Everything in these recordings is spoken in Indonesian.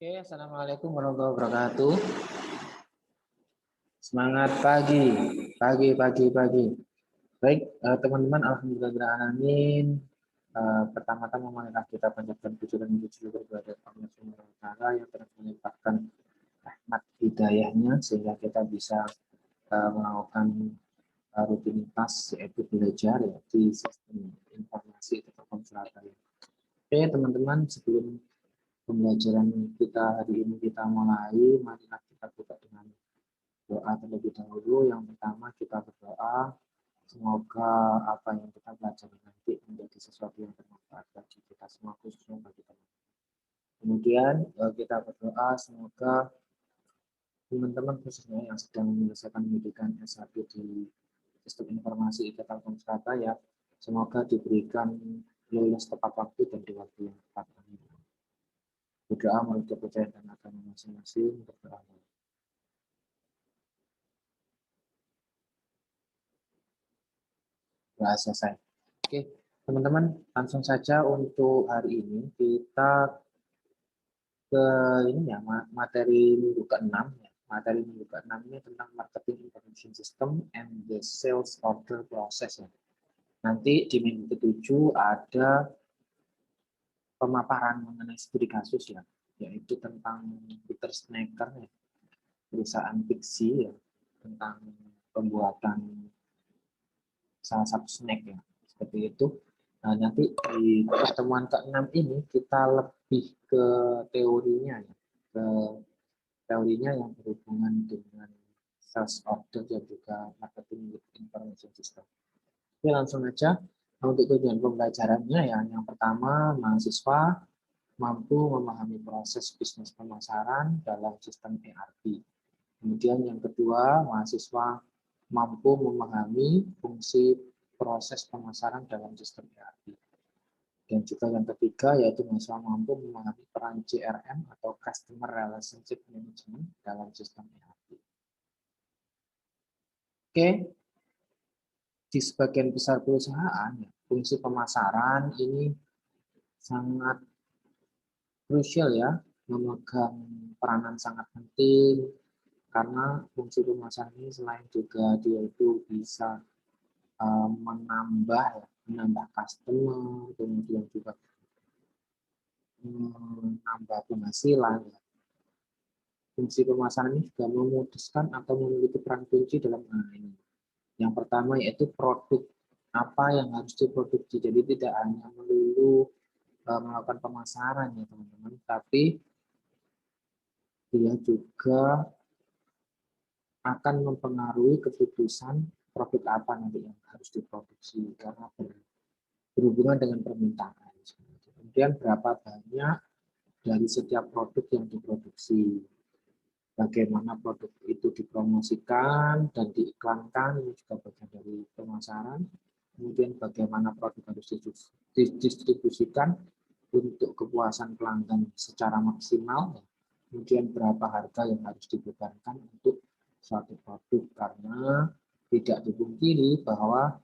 Oke, assalamualaikum warahmatullahi wabarakatuh. Semangat pagi, pagi. Baik, teman-teman, alhamdulillahirrahmanirrahim. Pertama-tama marilah kita panjatkan puji dan puji kepada Allah Subhanahu wa Ta'ala yang telah melimpahkan rahmat hidayahnya sehingga kita bisa melakukan rutinitas yaitu belajar ya, di sistem informasi atau konsultasi. Oke, teman-teman, sebelum pembelajaran kita hari ini kita mulai, marilah kita buka dengan doa terlebih dahulu. Yang pertama kita berdoa semoga apa yang kita pelajari nanti menjadi sesuatu yang bermanfaat bagi kita semua, khususnya bagi teman-teman. Kemudian kita berdoa semoga teman-teman khususnya yang sedang menyelesaikan pendidikan S1 di Sistem Informasi Telkom Surabaya, semoga diberikan lulus tepat waktu dan di waktu yang tepat. Berdoa menurut kepercayaan dan agama masing-masing. Berdoa. Selesai. Oke, teman-teman, langsung saja untuk hari ini kita ke ini ya, materi minggu ke-6 ya. Materi minggu ke-6 ini tentang marketing information system and the sales order process ya. Nanti di minggu ke-7 ada pemaparan mengenai studi kasus ya, yaitu tentang Peter Snacker ya, perusahaan fiksi ya, tentang pembuatan salah satu snack ya, seperti itu. Nah, nanti di pertemuan ke-6 ini kita lebih ke teorinya ya, ke teorinya yang berhubungan dengan sales order dan juga marketing information system. Oke, langsung aja. Nah, untuk tujuan pembelajarannya ya, yang pertama mahasiswa mampu memahami proses bisnis pemasaran dalam sistem ERP. Kemudian yang kedua, mahasiswa mampu memahami fungsi proses pemasaran dalam sistem ERP. Dan juga yang ketiga, yaitu mahasiswa mampu memahami peran CRM atau Customer Relationship Management dalam sistem ERP. Oke, di sebagian besar perusahaan, fungsi pemasaran ini sangat krusial ya, memegang peranan sangat penting, karena fungsi pemasaran ini selain juga dia itu bisa menambah customer, kemudian juga menambah penghasilan. Fungsi pemasaran ini juga memutuskan atau memiliki peran kunci dalam hal ini. Yang pertama yaitu produk apa yang harus diproduksi. Jadi tidak hanya melulu melakukan pemasaran ya teman-teman, tapi dia juga akan mempengaruhi keputusan produk apa nanti yang harus diproduksi karena berhubungan dengan permintaan. Kemudian berapa banyak dari setiap produk yang diproduksi, bagaimana produk itu dipromosikan dan diiklankan, ini juga bagian dari pemasaran. Kemudian bagaimana produk harus didistribusikan untuk kepuasan pelanggan secara maksimal. Kemudian berapa harga yang harus dibebankan untuk suatu produk, karena tidak dipungkiri bahwa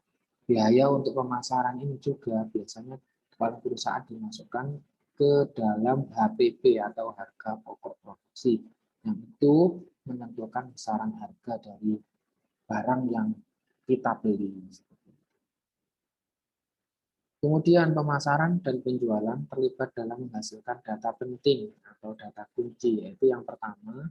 biaya untuk pemasaran ini juga biasanya oleh perusahaan dimasukkan ke dalam HPP atau harga pokok produksi, yang itu menentukan besaran harga dari barang yang kita beli. Kemudian pemasaran dan penjualan terlibat dalam menghasilkan data penting atau data kunci, yaitu yang pertama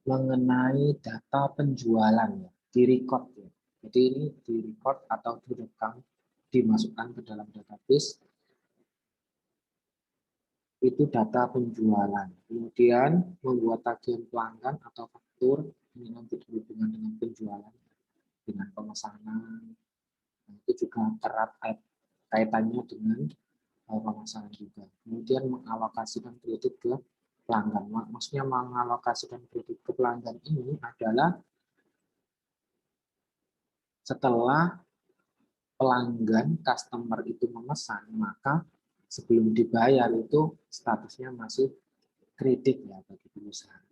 mengenai data penjualan ya, di-record ya. Jadi ini di-record atau direkam, dimasukkan ke dalam database, itu data penjualan. Kemudian membuat tagihan pelanggan atau faktur, ini nanti berhubungan dengan penjualan, dengan pemesanan. Nah, itu juga erat kaitannya dengan pemasaran juga. Kemudian mengalokasikan kredit ke pelanggan. Maksudnya mengalokasikan kredit ke pelanggan ini adalah setelah pelanggan, customer itu memesan, maka sebelum dibayar itu statusnya masih kredit ya bagi perusahaan.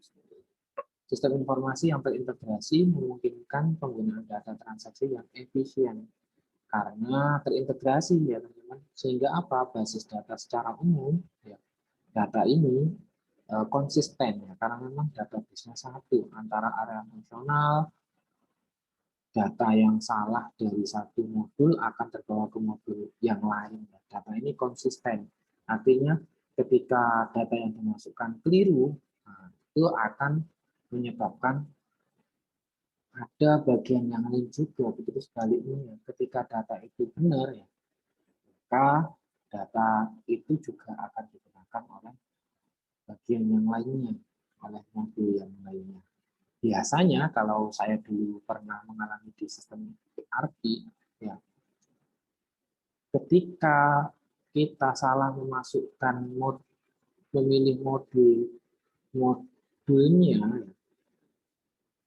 Sistem informasi yang terintegrasi memungkinkan penggunaan data transaksi yang efisien karena terintegrasi ya teman-teman, sehingga apa, basis data secara umum ya, data ini konsisten ya, karena memang database-nya satu antara area fungsional, data yang salah dari satu modul akan terbawa ke modul yang lain. Data ini konsisten, artinya ketika data yang dimasukkan keliru, nah, itu akan menyebabkan ada bagian yang lain juga. Begitu sebaliknya ya, ketika data itu benar ya, maka data itu juga akan digunakan oleh bagian yang lainnya, oleh modul yang lainnya. Biasanya kalau saya dulu pernah mengalami di sistem ERP, ya, ketika kita salah memasukkan memilih modulnya,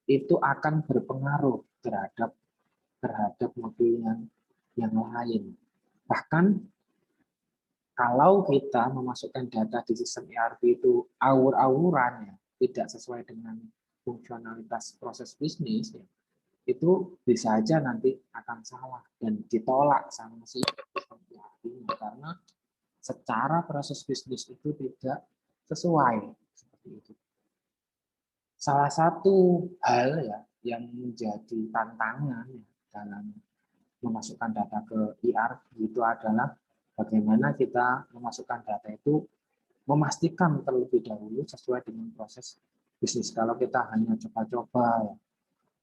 itu akan berpengaruh terhadap modul yang lain. Bahkan kalau kita memasukkan data di sistem ERP itu awur-awuran, ya, tidak sesuai dengan fungsionalitas proses bisnis, ya, itu bisa aja nanti akan salah dan ditolak sama si sistem ERP-nya karena secara proses bisnis itu tidak sesuai seperti itu. Salah satu hal ya yang menjadi tantangan ya, dalam memasukkan data ke ERP itu adalah bagaimana kita memasukkan data itu memastikan terlebih dahulu sesuai dengan proses bisnis. Kalau kita hanya coba-coba, ya,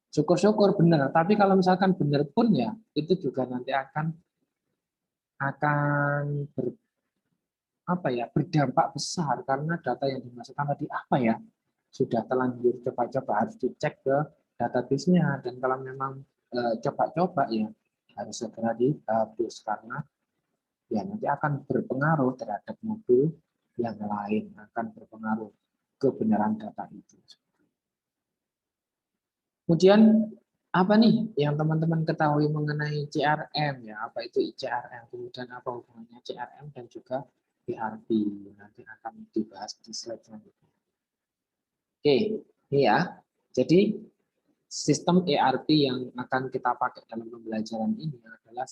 syukur-syukur benar. Tapi kalau misalkan benar pun ya, itu juga nanti akan ber, berdampak besar karena data yang dimasukkan tadi apa ya sudah terlanjur coba-coba harus dicek ke database-nya, dan kalau memang coba-coba ya harus segera dihapus karena ya nanti akan berpengaruh terhadap modul yang lain, akan berpengaruh kebenaran data itu. Kemudian apa nih yang teman-teman ketahui mengenai CRM ya? Apa itu CRM? Kemudian apa hubungannya CRM dan juga ERP? Nanti akan dibahas di slide selanjutnya. Oke, ini ya. Jadi sistem ERP yang akan kita pakai dalam pembelajaran ini adalah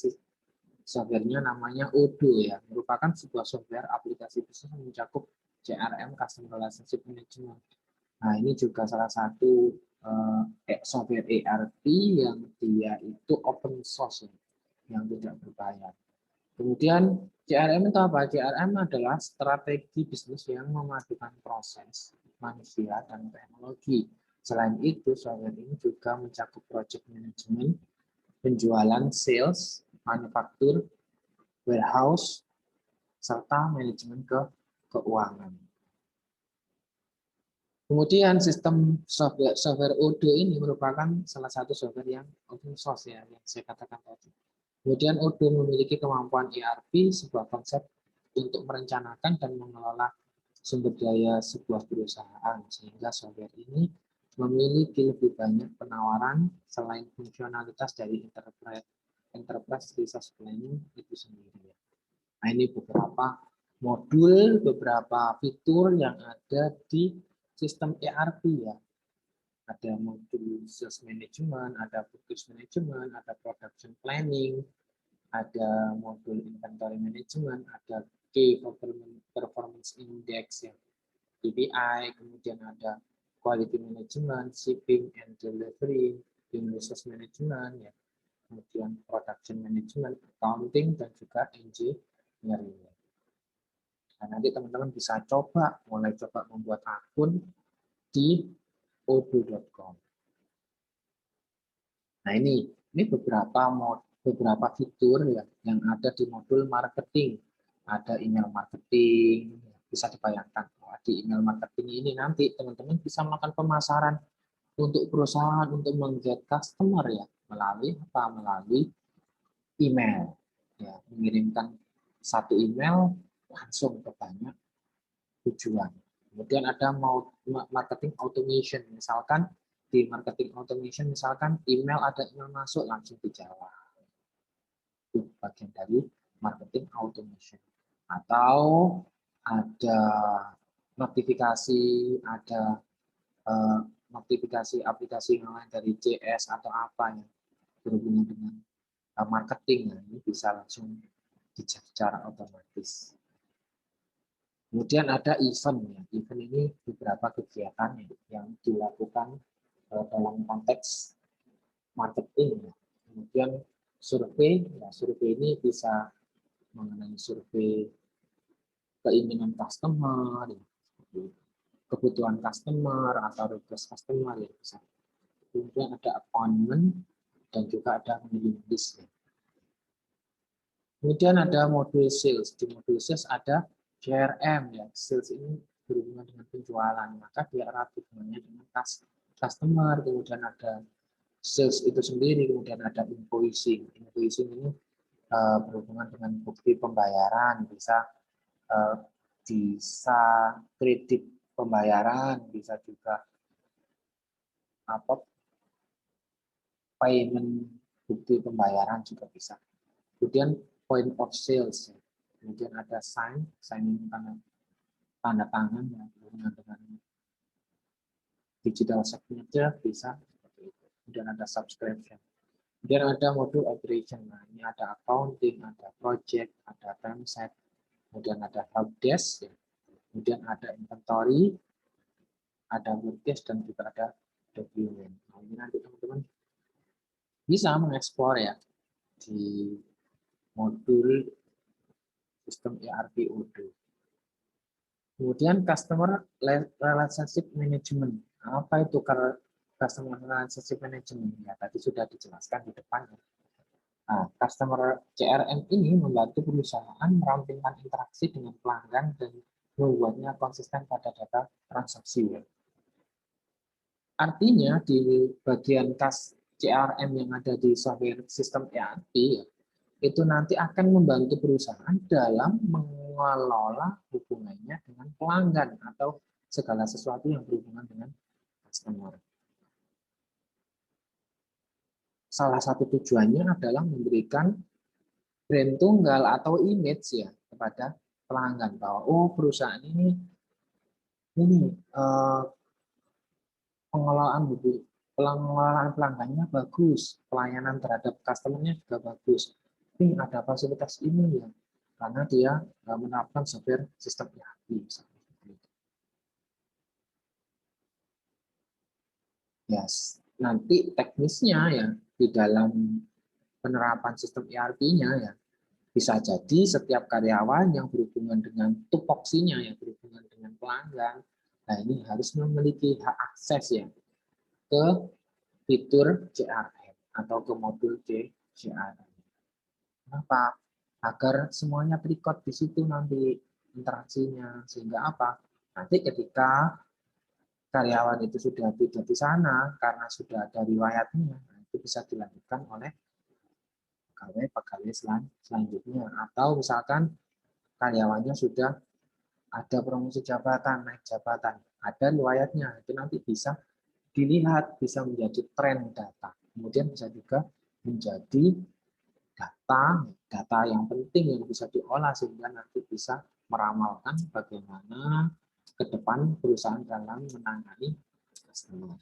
softwarenya namanya Odoo ya, merupakan sebuah software aplikasi bisnis yang mencakup CRM, Customer Relationship Management. Nah, ini juga salah satu software ERP yang dia itu open source ya, yang tidak berbayar. Kemudian CRM itu apa? CRM adalah strategi bisnis yang memadukan proses, manusia, dan teknologi. Selain itu, software ini juga mencakup project management, penjualan, sales, manufaktur, warehouse, serta manajemen keuangan. Kemudian sistem software Odoo ini merupakan salah satu software yang open source ya, yang saya katakan tadi. Kemudian Odoo memiliki kemampuan ERP, sebuah konsep untuk merencanakan dan mengelola sumber daya sebuah perusahaan, sehingga software ini memiliki lebih banyak penawaran selain fungsionalitas dari enterprise resource planning itu sendiri. Nah, ini beberapa modul, beberapa fitur yang ada di sistem ERP ya. Ada modul sales management, ada purchase management, ada production planning, ada modul inventory management, ada key performance index ya, KPI, kemudian ada quality management, shipping and delivery, human resource management ya, kemudian production management, accounting, dan juga engineering. Nah, nanti teman-teman bisa mulai coba membuat akun di odoo.com. Nah, ini beberapa fitur ya, yang ada di modul marketing. Ada email marketing, bisa dibayangkan di email marketing ini nanti teman-teman bisa melakukan pemasaran untuk perusahaan untuk mengget customer ya melalui email ya, mengirimkan satu email langsung ke banyak tujuan. Kemudian ada marketing automation, misalkan di marketing automation misalkan email ada email masuk langsung dijawab. Itu bagian dari marketing automation. Atau ada notifikasi, ada notifikasi aplikasi yang lain dari CS atau apa yang berhubungan dengan marketing, nah, ini bisa langsung dicek secara otomatis. Kemudian ada event. Ya. Event ini beberapa kegiatan yang dilakukan dalam konteks marketing. Ya. Kemudian survei. Ya, survei ini bisa mengenai survei keinginan customer, ya. Kebutuhan customer atau request customer. Ya. Kemudian ada appointment dan juga ada mailing list. Ya. Kemudian ada modul sales. Di modul sales ada CRM. Ya. Sales ini berhubungan dengan penjualan, maka dia erat hubungannya dengan customer. Kemudian ada sales itu sendiri, kemudian ada invoicing. Invoicing ini berhubungan dengan bukti pembayaran, uh, bisa kredit pembayaran, bisa juga apa payment bukti pembayaran juga bisa. Kemudian point of sales, kemudian ada sign ini tanda tangan yang berhubungan dengan digital signature bisa seperti itu. Kemudian ada subscription. Kemudian ada modul operation. Nah, ini ada accounting, ada project, ada time set, kemudian ada help desk, ya. Kemudian ada inventory, ada workdesk, dan juga ada dokumen. Nah, ini nanti teman-teman bisa mengeksplor ya di modul sistem ERP Odoo. Kemudian customer relationship management. Apa itu customer relationship management? Ya, tadi sudah dijelaskan di depan. Nah, customer CRM ini membantu perusahaan merampingkan interaksi dengan pelanggan dan membuatnya konsisten pada data transaksi. Artinya di bagian CRM yang ada di software sistem ERP itu nanti akan membantu perusahaan dalam mengelola hubungannya dengan pelanggan atau segala sesuatu yang berhubungan dengan customer. Salah satu tujuannya adalah memberikan brand tunggal atau image ya kepada pelanggan bahwa oh perusahaan ini pengelolaan pelanggannya bagus, pelayanan terhadap customer-nya juga bagus. Tapi ada fasilitas ini ya, karena dia menerapkan software sistem ERP. Yes. Nanti teknisnya ya di dalam penerapan sistem ERP-nya ya bisa jadi setiap karyawan yang berhubungan dengan tupoksinya yang berhubungan dengan pelanggan, nah ini harus memiliki hak akses ya ke fitur CRM atau ke modul CRM. Kenapa? Agar semuanya terikot di situ nanti interaksinya, sehingga apa? Nanti ketika karyawan itu sudah tidak di sana karena sudah ada riwayatnya, itu bisa dilanjutkan oleh pegawai selanjutnya. Atau misalkan karyawannya sudah ada promosi jabatan, naik jabatan, ada riwayatnya, itu nanti bisa dilihat, bisa menjadi tren data. Kemudian bisa juga menjadi data yang penting yang bisa diolah sehingga nanti bisa meramalkan bagaimana ke depan perusahaan dalam menangani customer.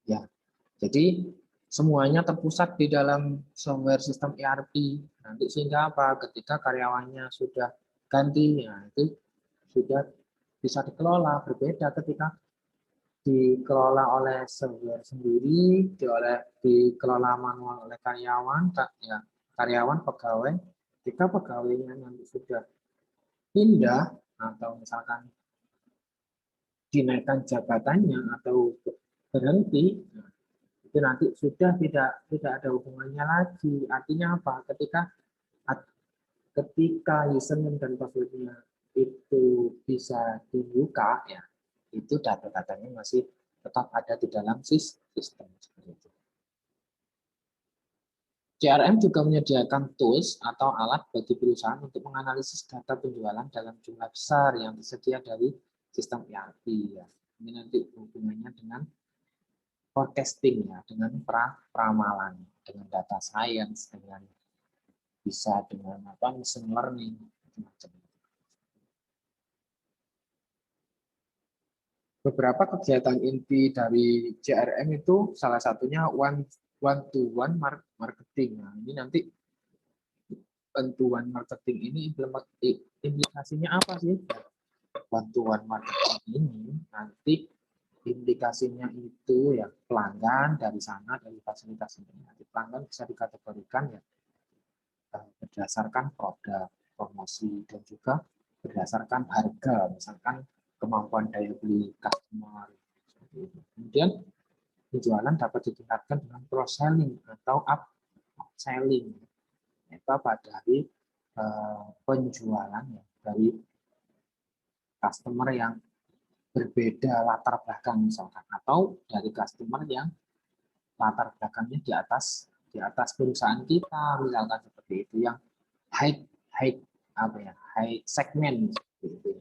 Ya, jadi semuanya terpusat di dalam software sistem ERP. Nanti sehingga apa? Ketika karyawannya sudah ganti, ya itu sudah bisa dikelola. Berbeda ketika dikelola oleh software sendiri, dikelola manual oleh karyawan, ya karyawan pegawai. Ketika pegawainya nanti sudah pindah atau misalkan dinaikkan jabatannya atau berhenti, itu nanti sudah tidak ada hubungannya lagi. Artinya apa? Ketika username dan passwordnya itu bisa dibuka, ya itu data-datanya masih tetap ada di dalam sistem seperti itu. CRM juga menyediakan tools atau alat bagi perusahaan untuk menganalisis data penjualan dalam jumlah besar yang tersedia dari sistem ERP. Ya. Ini nanti hubungannya dengan forecasting ya, dengan pramalan, dengan data science, dengan bisa dengan machine learning macam-macam. Beberapa kegiatan inti dari CRM itu salah satunya one to one marketing. Nah, ini nanti bantuan marketing ini implikasinya apa sih? Bantuan marketing ini nanti implikasinya itu ya pelanggan dari sana, dari fasilitas ini. Nanti pelanggan bisa dikategorikan ya berdasarkan produk, promosi, dan juga berdasarkan harga, misalkan kemampuan daya beli customer. Kemudian penjualan dapat ditingkatkan dengan cross selling atau upselling. Itu apa? Dari penjualan ya, dari customer yang berbeda latar belakang misalkan, atau dari customer yang latar belakangnya di atas perusahaan kita misalkan, seperti itu, yang high high apa ya, high segment seperti itu.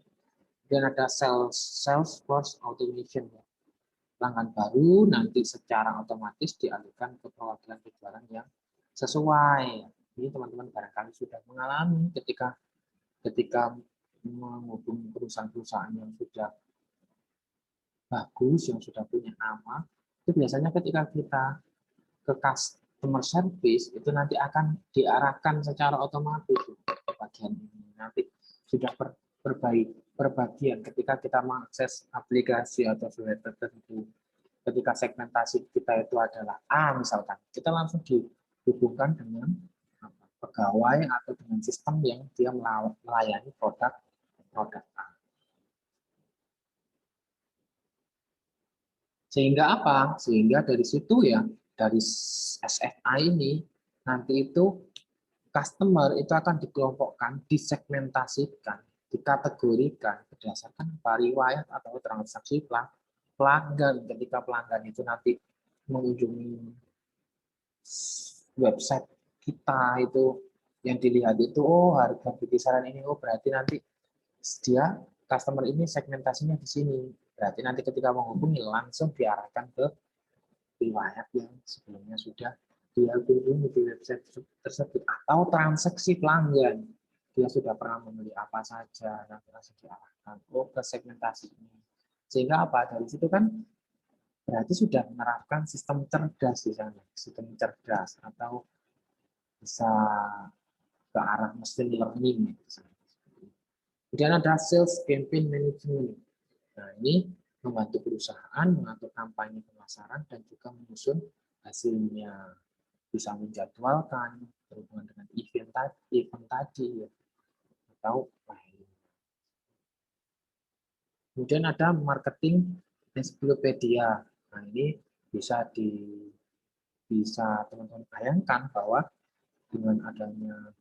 Dan ada sales force automation ya. Pelanggan baru nanti secara otomatis dialihkan ke perwakilan penjualan yang sesuai. Ini teman-teman barangkali sudah mengalami ketika menghubungi perusahaan-perusahaan yang sudah bagus, yang sudah punya nama, itu biasanya ketika kita ke customer service itu nanti akan diarahkan secara otomatis ke bagian ini. Nanti sudah berbagian ketika kita mengakses aplikasi atau software tertentu. Ketika segmentasi kita itu adalah A misalkan, kita langsung dihubungkan dengan pegawai atau dengan sistem yang dia melayani produk A. Sehingga apa? Sehingga dari situ ya, dari SFA ini, nanti itu customer itu akan dikelompokkan, disegmentasikan, dikategorikan berdasarkan riwayat atau transaksi pelanggan. Ketika pelanggan itu nanti mengunjungi website kita, itu yang dilihat itu, oh harga di kisaran ini, oh berarti nanti dia customer ini segmentasinya di sini. Berarti nanti ketika menghubungi langsung diarahkan ke riwayat yang sebelumnya sudah dia kunjungi di website tersebut, atau transaksi pelanggan, dia sudah pernah membeli apa saja, nanti langsung diarahkan ke segmentasi ini. Sehingga apa? Dari situ kan berarti sudah menerapkan sistem cerdas di sana, sistem cerdas, atau bisa ke arah machine learning. Kemudian ada sales campaign management. Nah, ini membantu perusahaan mengatur kampanye pemasaran dan juga menyusun hasilnya, bisa menjadwalkan berhubungan dengan event tadi ya, atau lain. Kemudian ada marketing encyclopedia. Nah, ini bisa teman-teman bayangkan bahwa dengan adanya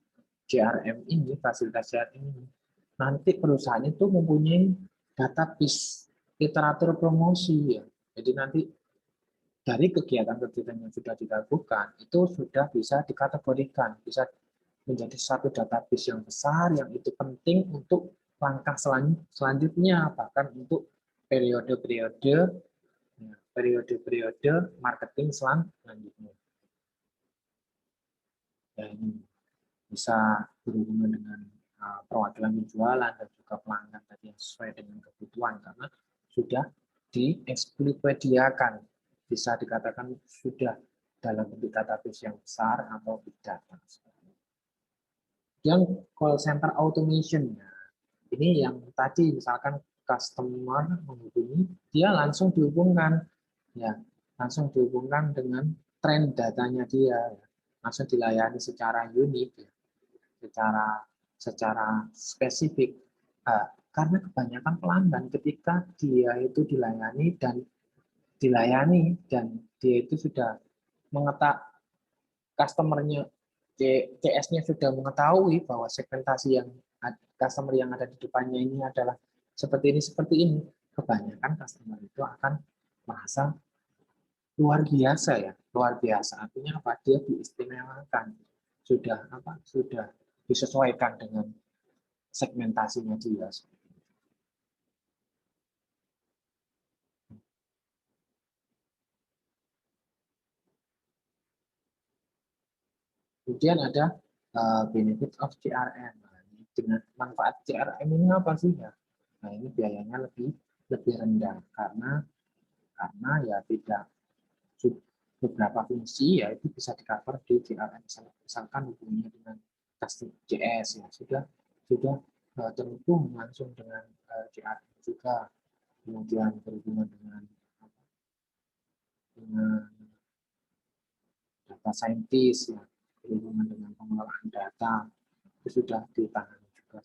CRM ini, fasilitas CRM ini, nanti perusahaan itu mempunyai database literatur promosi ya. Jadi nanti dari kegiatan-kegiatan yang sudah dilakukan itu sudah bisa dikategorikan, bisa menjadi satu database yang besar yang itu penting untuk langkah selanjutnya, bahkan untuk periode-periode marketing selanjutnya. Dan bisa berhubungan dengan perwakilan penjualan dan juga pelanggan tadi yang sesuai dengan kebutuhan, karena sudah diensiklopediakan, bisa dikatakan sudah dalam bentuk database yang besar atau big data. Yang call center automation, ini yang tadi misalkan customer menghubungi, dia langsung dihubungkan, ya langsung dihubungkan dengan tren datanya dia, langsung dilayani secara unik, secara spesifik. Karena kebanyakan pelanggan ketika dia itu dilayani dan dia itu sudah mengetahui, customernya, CS-nya sudah mengetahui bahwa segmentasi yang customer yang ada di depannya ini adalah seperti ini, kebanyakan customer itu akan merasa luar biasa ya, luar biasa. Artinya apa? Dia diistimewakan, sudah disesuaikan dengan segmentasinya dia. Kemudian ada benefit of CRM. Dengan manfaat CRM ini apa sih ya? Nah, ini biayanya lebih rendah karena ya tidak, beberapa fungsi ya itu bisa di cover di CRM, misalkan hubungannya dengan custom JS ya sudah terhubung langsung dengan CRM juga, kemudian berhubungan dengan data scientist ya, berhubungan dengan pengelolaan data itu sudah ditangani juga,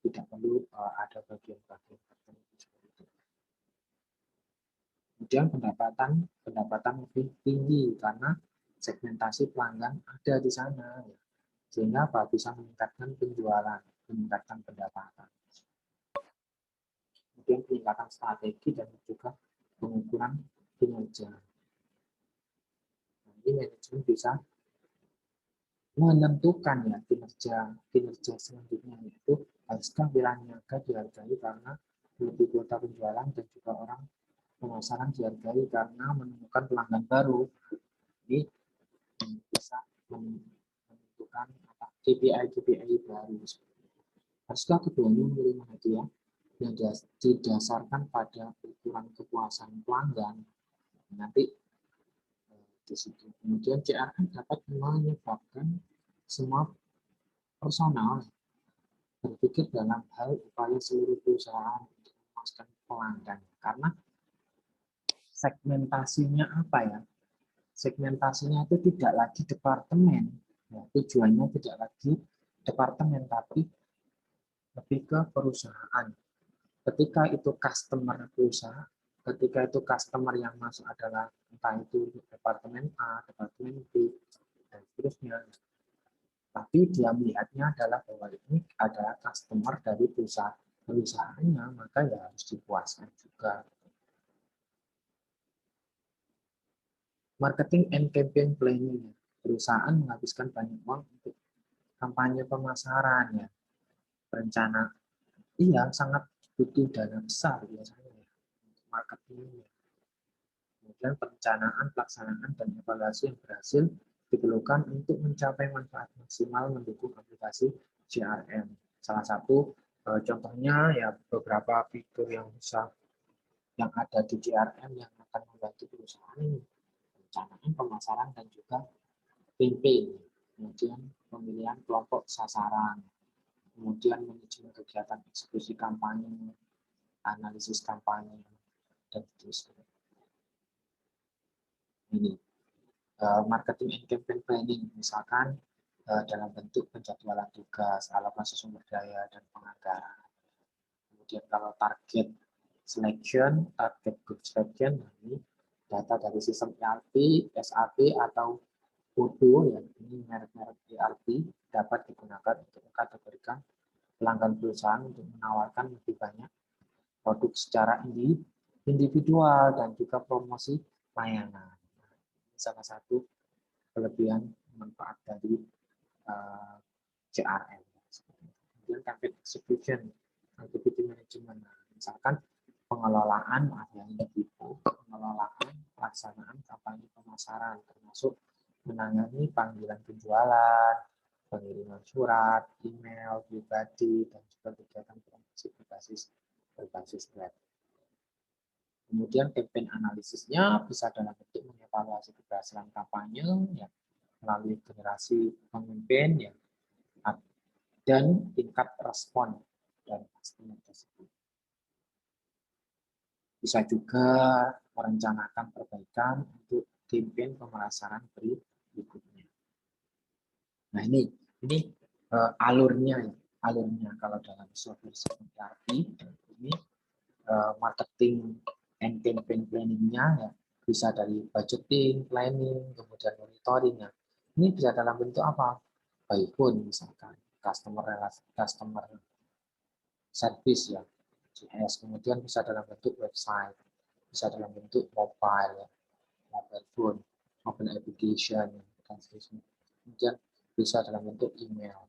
tidak perlu ada bagian-bagian tertentu seperti itu. Kemudian pendapatan lebih tinggi karena segmentasi pelanggan ada di sana ya. Sehingga bisa meningkatkan penjualan, meningkatkan pendapatan. Kemudian peningkatan strategi dan juga pengukuran kinerja. Nanti manajemen bisa menentukan ya kinerja selanjutnya, yaitu haruskah wilayah niaga dihargai karena lebih kuota penjualan dan juga orang pemasaran dihargai karena menemukan pelanggan baru. Ini bisa menentukan KPI baru. Haruskah keduanya menerima hadiah yang didasarkan pada ukuran kepuasan pelanggan? Nanti di situ. Kemudian CRM dapat menyebabkan semua personal berpikir dalam hal upaya seluruh perusahaan untuk memuaskan pelanggan. Karena segmentasinya apa ya? Segmentasinya itu tidak lagi departemen. Ya, tujuannya tidak lagi departemen, tapi lebih ke perusahaan. Ketika itu customer perusahaan, ketika itu customer yang masuk adalah entah itu departemen A, departemen B, dan seterusnya. Tapi dia melihatnya adalah bahwa ini adalah customer dari perusahaannya, maka ya harus dipuaskan juga. Marketing and campaign planning. Perusahaan menghabiskan banyak uang untuk kampanye pemasaran ya. Rencana, iya sangat butuh dana besar biasanya ya untuk marketing. Kemudian perencanaan, pelaksanaan, dan evaluasi yang berhasil diperlukan untuk mencapai manfaat maksimal mendukung aplikasi CRM. Salah satu contohnya ya beberapa fitur yang ada di CRM yang akan membantu perusahaan ini. Perencanaan, pemasaran, dan juga campaign. Kemudian pemilihan kelompok sasaran. Kemudian manajemen kegiatan eksekusi kampanye, analisis kampanye, dan seterusnya. Ini marketing and campaign planning, misalkan dalam bentuk penjadwalan tugas, alokasi sumber daya, dan penganggaran. Kemudian kalau target selection, target group selection, ini data dari sistem ERP, SAP, atau Odoo, ya, ini merek-merek ERP, dapat digunakan untuk mengkategorikan pelanggan perusahaan untuk menawarkan lebih banyak produk secara individual dan juga promosi layanan. Salah satu kelebihan manfaat dari CRM. Kemudian campaign execution, activity management. Misalkan pengelolaan pengelolaan pelaksanaan kampanye pemasaran, termasuk menangani panggilan penjualan, pengiriman surat, email pribadi, dan juga kegiatan promosi berbasis web. Kemudian campaign analisisnya bisa dalam bentuk mengevaluasi keberhasilan kampanye ya, melalui generasi pemimpin ya, dan tingkat respon dari customer tersebut. Bisa juga merencanakan perbaikan untuk campaign pemasaran berikutnya. Nah ini alurnya kalau dalam software seperti ERP ini marketing and campaign planning-nya ya bisa dari budgeting, planning, kemudian monitoring ya. Ini bisa dalam bentuk apa? By phone misalkan, customer service ya, CS. Kemudian bisa dalam bentuk website, bisa dalam bentuk mobile ya, mobile phone, mobile application dan seterusnya. Kemudian bisa dalam bentuk email.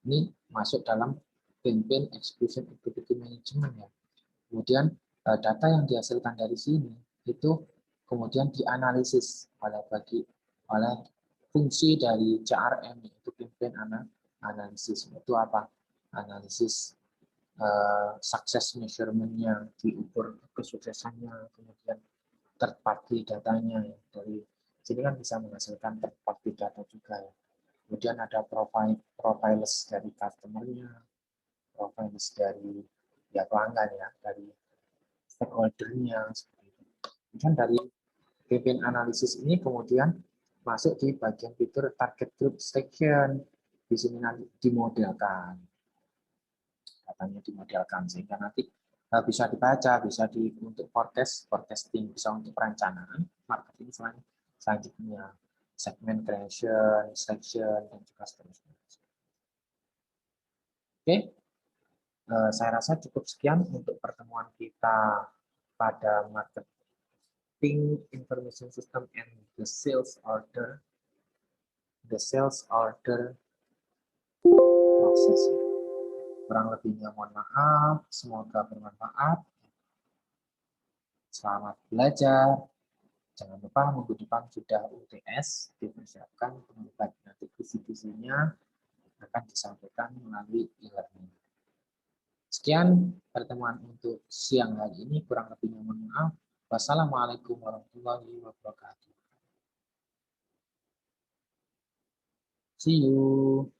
Ini masuk dalam campaign execution activity management ya. Kemudian data yang dihasilkan dari sini itu kemudian dianalisis oleh fungsi dari CRM, yaitu campaign analisis. Itu apa? Analisis success measurement-nya, diukur kesuksesannya, kemudian third party datanya ya. Dari sini kan bisa menghasilkan third party data juga ya. Kemudian ada profiles dari customer-nya, profiles dari ya pelanggan ya, dari stakeholder-nya. Kemudian dari campaign analisis ini kemudian masuk di bagian fitur target group section. Di sini nanti dimodelkan, katanya dimodelkan sehingga nanti bisa dibaca, bisa untuk forecasting, bisa untuk perencanaan marketing selanjutnya, segment creation, section, dan juga seterusnya. Oke, saya rasa cukup sekian untuk pertemuan kita pada marketing information system and the sales order proses. Kurang lebihnya mohon maaf, semoga bermanfaat. Selamat belajar. Jangan lupa minggu depan sudah UTS, dipersiapkan pengembangan nanti visi-visinya akan disampaikan melalui e-learning. Sekian pertemuan untuk siang hari ini, kurang lebihnya mohon maaf. Wassalamualaikum warahmatullahi wabarakatuh. See you.